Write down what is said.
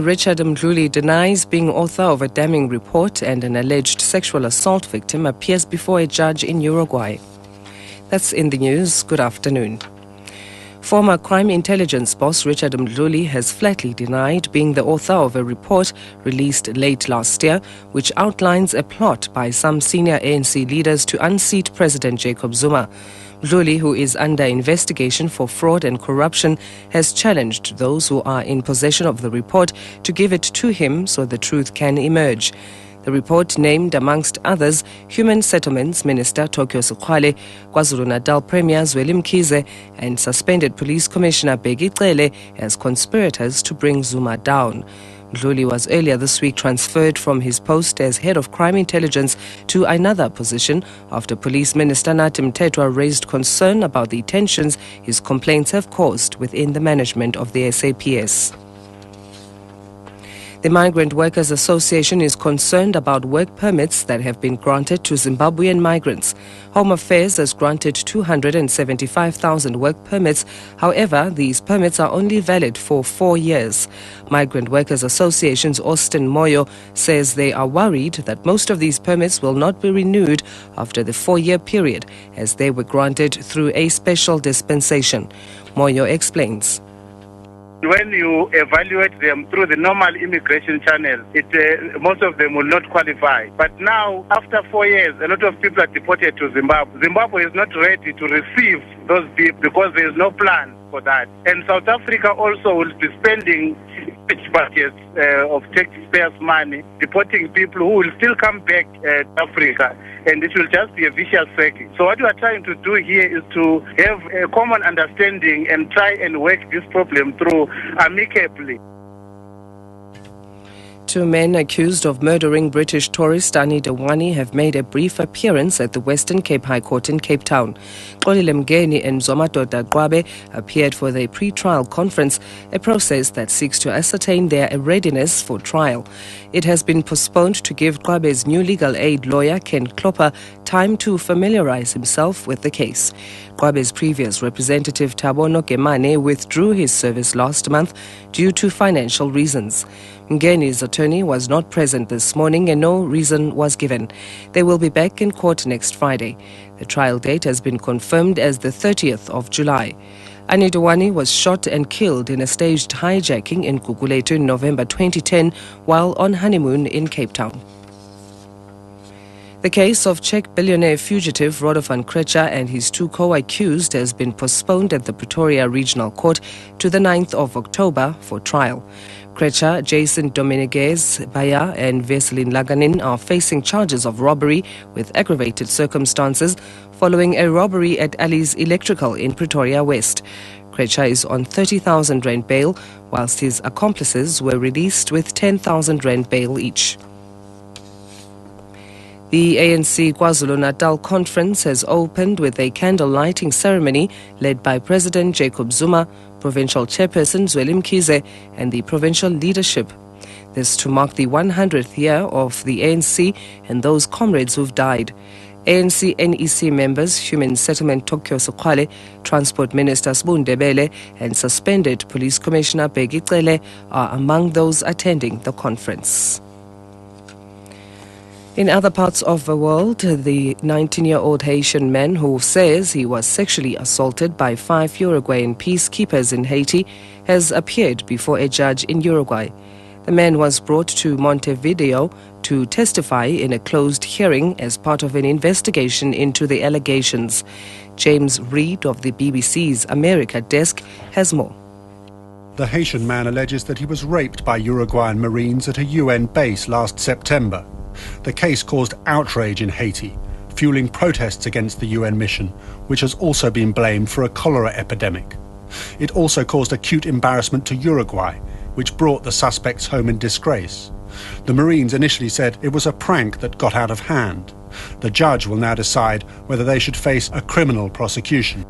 Richard Mdluli denies being author of a damning report and an alleged sexual assault victim appears before a judge in Uruguay. That's in the news. Good afternoon. Former crime intelligence boss Richard Mdluli has flatly denied being the author of a report released late last year, which outlines a plot by some senior ANC leaders to unseat President Jacob Zuma. Mdluli, who is under investigation for fraud and corruption, has challenged those who are in possession of the report to give it to him so the truth can emerge. The report named, amongst others, Human Settlements Minister Tokyo Sekwale, KwaZulu-Natal Premier Zweli Mkhize, and suspended Police Commissioner Bheki Cele as conspirators to bring Zuma down. Mdluli was earlier this week transferred from his post as head of crime intelligence to another position after Police Minister Nathi Mthethwa raised concern about the tensions his complaints have caused within the management of the SAPS. The Migrant Workers Association is concerned about work permits that have been granted to Zimbabwean migrants. Home Affairs has granted 275,000 work permits. However, these permits are only valid for 4 years. Migrant Workers Association's Austin Moyo says they are worried that most of these permits will not be renewed after the 4-year period, as they were granted through a special dispensation. Moyo explains. When you evaluate them through the normal immigration channel, most of them will not qualify. But now, after 4 years, a lot of people are deported to Zimbabwe. Zimbabwe is not ready to receive those people because there is no plan for that. And South Africa also will be spending huge budgets of taxpayers' money, deporting people who will still come back to Africa. And it will just be a vicious cycle. So what we are trying to do here is to have a common understanding and try and work this problem through amicably. 2 men accused of murdering British tourist Annie Dewani have made a brief appearance at the Western Cape High Court in Cape Town. Xolile Mngeni and Mzomadoda Gwabe appeared for their pre-trial conference, a process that seeks to ascertain their readiness for trial. It has been postponed to give Gwabe's new legal aid lawyer, Ken Klopper, time to familiarize himself with the case. Gwabe's previous representative, Thabo Nokemane, withdrew his service last month due to financial reasons. Mngeni's attorney was not present this morning and no reason was given. They will be back in court next Friday. The trial date has been confirmed as the 30th of July. Annie Dewani was shot and killed in a staged hijacking in Gugulethu in November 2010 while on honeymoon in Cape Town. The case of Czech billionaire fugitive Radovan Krejcir and his 2 co-accused has been postponed at the Pretoria Regional Court to the 9th of October for trial. Krejcir, Jason Dominguez Baya and Veselin Laganin are facing charges of robbery with aggravated circumstances following a robbery at Ali's Electrical in Pretoria West. Krejcir is on 30,000 rand bail, whilst his accomplices were released with 10,000 rand bail each. The ANC KwaZulu-Natal conference has opened with a candle lighting ceremony led by President Jacob Zuma, Provincial Chairperson Zweli Mkhize and the provincial leadership. This to mark the 100th year of the ANC and those comrades who've died. ANC NEC members, Human Settlement Tokyo Sekwale, Transport Minister Sbu Ndebele and suspended Police Commissioner Bheki Cele are among those attending the conference. In other parts of the world, the 19-year-old Haitian man who says he was sexually assaulted by 5 Uruguayan peacekeepers in Haiti has appeared before a judge in Uruguay. The man was brought to Montevideo to testify in a closed hearing as part of an investigation into the allegations. James Reid of the BBC's America desk has more. The Haitian man alleges that he was raped by Uruguayan Marines at a UN base last September. The case caused outrage in Haiti, fueling protests against the UN mission, which has also been blamed for a cholera epidemic. It also caused acute embarrassment to Uruguay, which brought the suspects home in disgrace. The Marines initially said it was a prank that got out of hand. The judge will now decide whether they should face a criminal prosecution.